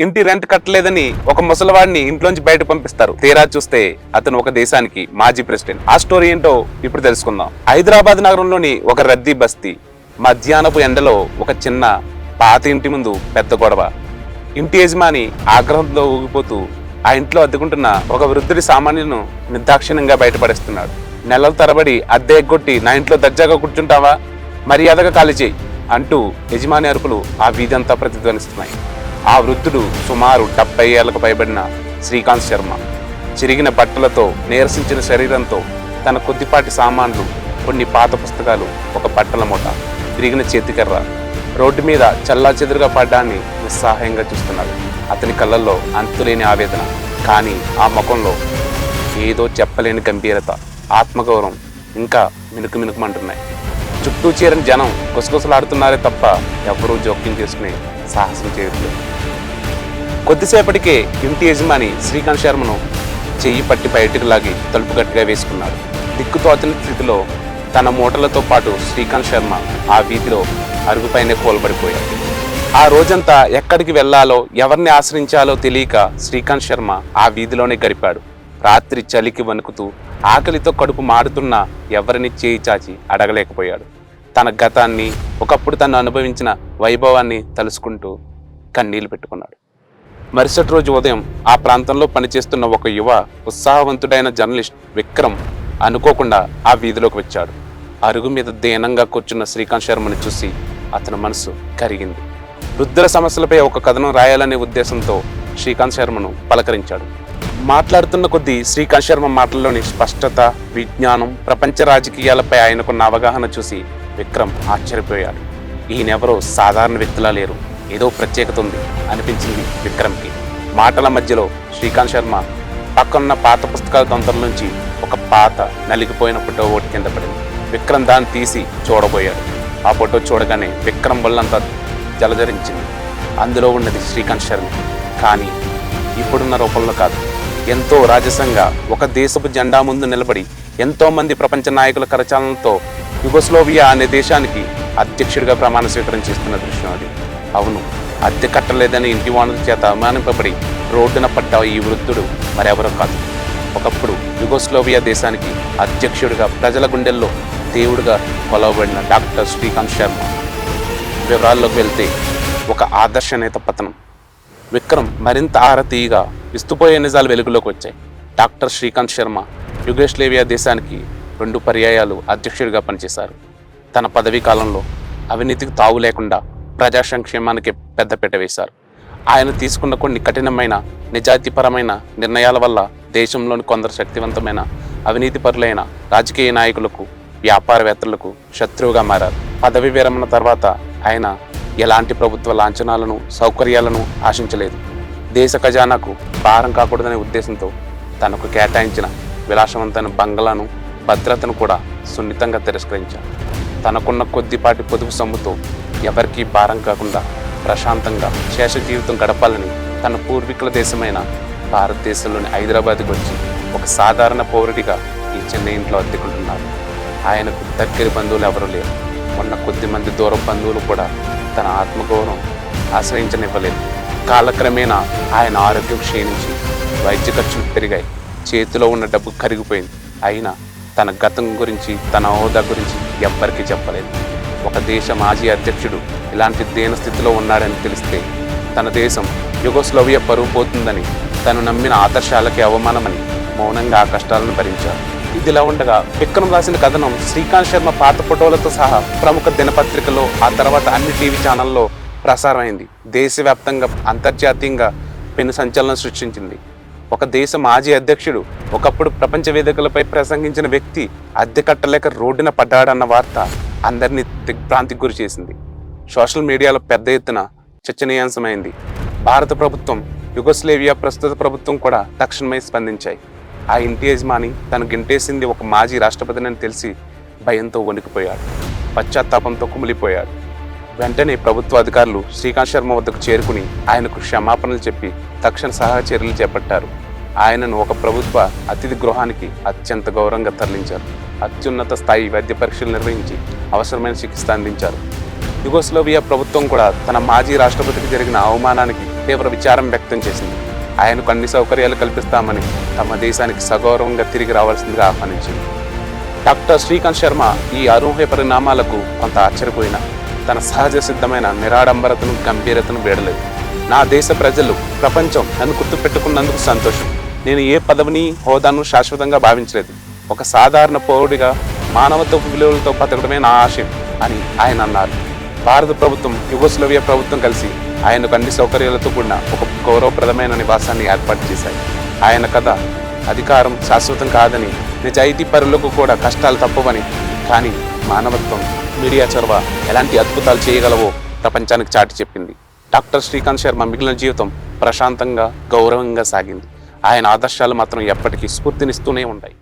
ఇంటి రెంట్ కట్టలేదని ఒక ముసలివాడిని ఇంట్లోంచి బయట పంపిస్తారు. తీరా చూస్తే అతను ఒక దేశానికి మాజీ ప్రెసిడెంట్. ఆ స్టోరీ ఏంటో ఇప్పుడు తెలుసుకుందాం. హైదరాబాద్ నగరంలోని ఒక రద్దీ బస్తీ. మధ్యాహ్నపు ఎండలో ఒక చిన్న పాత ఇంటి ముందు పెద్ద గొడవ. ఇంటి యజమాని ఆగ్రహంతో ఊగిపోతూ ఆ ఇంట్లో అద్దెకుంటున్న ఒక వృద్ధుడి సామాన్యులను నిర్దాక్షిణ్యంగా బయటపడేస్తున్నాడు. నెలల తరబడి అద్దె ఎగ్గొట్టి నా ఇంట్లో దర్జాగా కూర్చుంటావా, మర్యాదగా ఖాళీ చేయి అంటూ యజమాని అరుపులు ఆ వీధంతా ప్రతిధ్వనిస్తున్నాయి. ఆ వృద్ధుడు సుమారు 70 ఏళ్లకు పైబడిన శ్రీకాంత్ శర్మ. చిరిగిన బట్టలతో నీరసించిన శరీరంతో తన కొద్దిపాటి సామాన్లు, కొన్ని పాత పుస్తకాలు, ఒక బట్టల మూట, విరిగిన చేతికర్ర రోడ్డు మీద చల్లా చెదురుగా పడ్డాన్ని నిస్సహాయంగా చూస్తున్నాడు. అతని కళ్ళల్లో అంతులేని ఆవేదన, కానీ ఆ ముఖంలో ఏదో చెప్పలేని గంభీరత, ఆత్మగౌరవం ఇంకా మినుకుమంటున్నాయి. చుట్టూ చేరిన జనం గుసగుసలాడుతున్నారే తప్ప ఎవరూ జోక్యం చేసుకునే సాహసం చేయట్లేదు. కొద్దిసేపటికే ఇంటి యజమాని శ్రీకాంత్ శర్మను చెయ్యి పట్టి బయటకు లాగి తలుపు గట్టిగా వేసుకున్నాడు. దిక్కుతోచని స్థితిలో తన మూటలతో పాటు శ్రీకాంత్ శర్మ ఆ వీధిలో అరుగుపైనే కోల్పడిపోయాడు. ఆ రోజంతా ఎక్కడికి వెళ్లాలో, ఎవరిని ఆశ్రయించాలో తెలియక శ్రీకాంత్ శర్మ ఆ వీధిలోనే గడిపాడు. రాత్రి చలికి వణుకుతూ ఆకలితో కడుపు మాడుతున్న ఎవరిని చేయి చాచి అడగలేకపోయాడు. తన గతాన్ని, ఒకప్పుడు తను అనుభవించిన వైభవాన్ని తలుసుకుంటూ కన్నీళ్లు పెట్టుకున్నాడు. మరుసటి రోజు ఉదయం ఆ ప్రాంతంలో పనిచేస్తున్న ఒక యువ ఉత్సాహవంతుడైన జర్నలిస్ట్ విక్రమ్ అనుకోకుండా ఆ వీధిలోకి వచ్చాడు. అరుగు మీద దీనంగా కూర్చున్న శ్రీకాంత్ శర్మను చూసి అతని మనసు కరిగింది. వృద్ధుల సమస్యలపై ఒక కథనం రాయాలనే ఉద్దేశంతో శ్రీకాంత్ శర్మను పలకరించాడు. మాట్లాడుతున్న కొద్దీ శ్రీకాంత్ శర్మ మాటల్లోని స్పష్టత, విజ్ఞానం, ప్రపంచ రాజకీయాలపై ఆయనకున్న అవగాహన చూసి విక్రమ్ ఆశ్చర్యపోయాడు. ఈయనెవరో సాధారణ వ్యక్తులా లేరు, ఏదో ప్రత్యేకత ఉంది అనిపించింది విక్రమ్కి. మాటల మధ్యలో శ్రీకాంత్ శర్మ పక్కనున్న పాత పుస్తకాల దొంతల నుంచి ఒక పాత నలిగిపోయిన ఫోటో ఒకటి కింద పడింది. విక్రమ్ దాన్ని తీసి చూడబోయాడు. ఆ ఫోటో చూడగానే విక్రమ్ వల్లంతా జలధరించింది. అందులో ఉన్నది శ్రీకాంత్ శర్మ, కానీ ఇప్పుడున్న రూపంలో కాదు. ఎంతో రాజసంగా ఒక దేశపు జెండా ముందు నిలబడి ఎంతో మంది ప్రపంచ నాయకుల కరచాలనతో యుగోస్లోవియా అనే దేశానికి అధ్యక్షుడిగా ప్రమాణ స్వీకారం చేస్తున్న దృశ్యం అది. అవును, అద్దె కట్టలేదని ఇంటి వానరుల చేత అవమానింపబడి రోడ్డున పడ్డ ఈ వృద్ధుడు మరెవరో కాదు. ఒకప్పుడు యుగోస్లోవియా దేశానికి అధ్యక్షుడిగా, ప్రజల గుండెల్లో దేవుడిగా కొలవబడిన డాక్టర్ శ్రీకాంత్ శర్మ. వివరాల్లోకి వెళ్తే ఒక ఆదర్శ నేత పతనం. విక్రమ్ మరింత ఆరతీయగా విస్తుపోయే నిజాలు వెలుగులోకి వచ్చాయి. డాక్టర్ శ్రీకాంత్ శర్మ యుగోస్లోవియా దేశానికి 2 పర్యాయాలు అధ్యక్షుడిగా పనిచేశారు. తన పదవీ కాలంలో అవినీతికి తావు లేకుండా ప్రజా సంక్షేమానికి పెద్దపీట వేశారు. ఆయన తీసుకున్న కొన్ని కఠినమైన, నిజాయితీపరమైన నిర్ణయాల వల్ల దేశంలోని కొందరు శక్తివంతమైన, అవినీతిపరులైన రాజకీయ నాయకులకు, వ్యాపారవేత్తలకు శత్రువుగా మారారు. పదవి విరమణ తర్వాత ఆయన ఎలాంటి ప్రభుత్వ లాంఛనాలను, సౌకర్యాలను ఆశించలేదు. దేశ ఖజానాకు భారం కాకూడదనే ఉద్దేశంతో తనకు కేటాయించిన విలాసవంతమైన బంగళాను, భద్రతను కూడా సున్నితంగా తిరస్కరించారు. తనకున్న కొద్దిపాటి పొదుపు సొమ్ముతో ఎవరికీ భారం కాకుండా ప్రశాంతంగా శేష జీవితం గడపాలని తన పూర్వీకుల దేశమైన భారతదేశంలోని హైదరాబాద్కి వచ్చి ఒక సాధారణ పౌరుడిగా ఈ చిన్న ఇంట్లో అద్దెకుంటున్నారు. ఆయనకు దగ్గరి బంధువులు ఎవరూ లేరు. మొన్న కొద్దిమంది దూర బంధువులు కూడా తన ఆత్మగౌరవం ఆశ్రయించనివ్వలేదు. కాలక్రమేణా ఆయన ఆరోగ్యం క్షీణించి వైద్య ఖర్చులు పెరిగాయి. చేతిలో ఉన్న డబ్బు కరిగిపోయింది. అయినా తన గతం గురించి, తన హోదా గురించి ఎవ్వరికీ చెప్పలేదు. ఒక దేశ మాజీ అధ్యక్షుడు ఇలాంటి దీన స్థితిలో ఉన్నాడని తెలిస్తే తన దేశం యుగోస్లోవియా పరువు పోతుందని, తను నమ్మిన ఆదర్శాలకి అవమానమని మౌనంగా ఆ కష్టాలను భరించారు. ఇదిలా ఉండగా విక్రమ్ రాసిన కథనం శ్రీకాంత్ శర్మ పాత ఫోటోలతో సహా ప్రముఖ దినపత్రికలో, ఆ తర్వాత అన్ని టీవీ ఛానల్లో ప్రసారమైంది. దేశవ్యాప్తంగా, అంతర్జాతీయంగా పెను సంచలనం సృష్టించింది. ఒక దేశ మాజీ అధ్యక్షుడు, ఒకప్పుడు ప్రపంచ వేదికలపై ప్రసంగించిన వ్యక్తి అద్దె కట్టలేక రోడ్డున పడ్డాడన్న వార్త అందరినీ దిగ్భ్రాంతికి గురి చేసింది. సోషల్ మీడియాలో పెద్ద ఎత్తున చర్చనీయాంశమైంది. భారత ప్రభుత్వం, యుగోస్లోవియా ప్రస్తుత ప్రభుత్వం కూడా తక్షణమే స్పందించాయి. ఆ ఇంటి యజమాని తను గింటేసింది ఒక మాజీ రాష్ట్రపతిని తెలిసి భయంతో వణికిపోయాడు. పశ్చాత్తాపంతో కుమిలిపోయాడు. వెంటనే ప్రభుత్వ అధికారులు శ్రీకాంత్ శర్మ వద్దకు చేరుకుని ఆయనకు క్షమాపణలు చెప్పి తక్షణ సహాయ చర్యలు చేపట్టారు. ఆయనను ఒక ప్రభుత్వ అతిథి గృహానికి అత్యంత గౌరవంగా తరలించారు. అత్యున్నత స్థాయి వైద్య పరీక్షలు నిర్వహించి అవసరమైన చికిత్స అందించారు. యుగోస్లోవియా ప్రభుత్వం కూడా తన మాజీ రాష్ట్రపతికి జరిగిన అవమానానికి తీవ్ర విచారం వ్యక్తం చేసింది. ఆయనకు అన్ని సౌకర్యాలు కల్పిస్తామని తమ దేశానికి సగౌరవంగా తిరిగి రావాల్సిందిగా ఆహ్వానించింది. డాక్టర్ శ్రీకాంత్ శర్మ ఈ అనూహ్య పరిణామాలకు కొంత ఆశ్చర్యపోయినా తన సహజ సిద్ధమైన నిరాడంబరతను గంభీరతను వీడలేదు. నా దేశ ప్రజలు, ప్రపంచం నన్ను గుర్తుపెట్టుకున్నందుకు సంతోషం. నేను ఏ పదవిని, హోదాను శాశ్వతంగా భావించలేదు. ఒక సాధారణ పౌరుడిగా మానవత్వపు విలువలతో బతకడమే నా ఆశయం అని ఆయన అన్నారు. భారత ప్రభుత్వం, యుగోస్లోవియా ప్రభుత్వం కలిసి ఆయనకు అన్ని సౌకర్యాలతో కూడిన ఒక గౌరవప్రదమైన నివాసాన్ని ఏర్పాటు చేశాయి. ఆయన కథ అధికారం శాశ్వతం కాదని, నిజాయితీ పరులకు కూడా కష్టాలు తప్పవని, కానీ మానవత్వం, మీడియా చొరవ ఎలాంటి అద్భుతాలు చేయగలవో ప్రపంచానికి చాటి చెప్పింది. డాక్టర్ శ్రీకాంత్ శర్మ మిగిలిన జీవితం ప్రశాంతంగా, గౌరవంగా సాగింది. ఆయన ఆదర్శాలు మాత్రం ఎప్పటికీ స్ఫూర్తినిస్తూనే ఉంటాయి.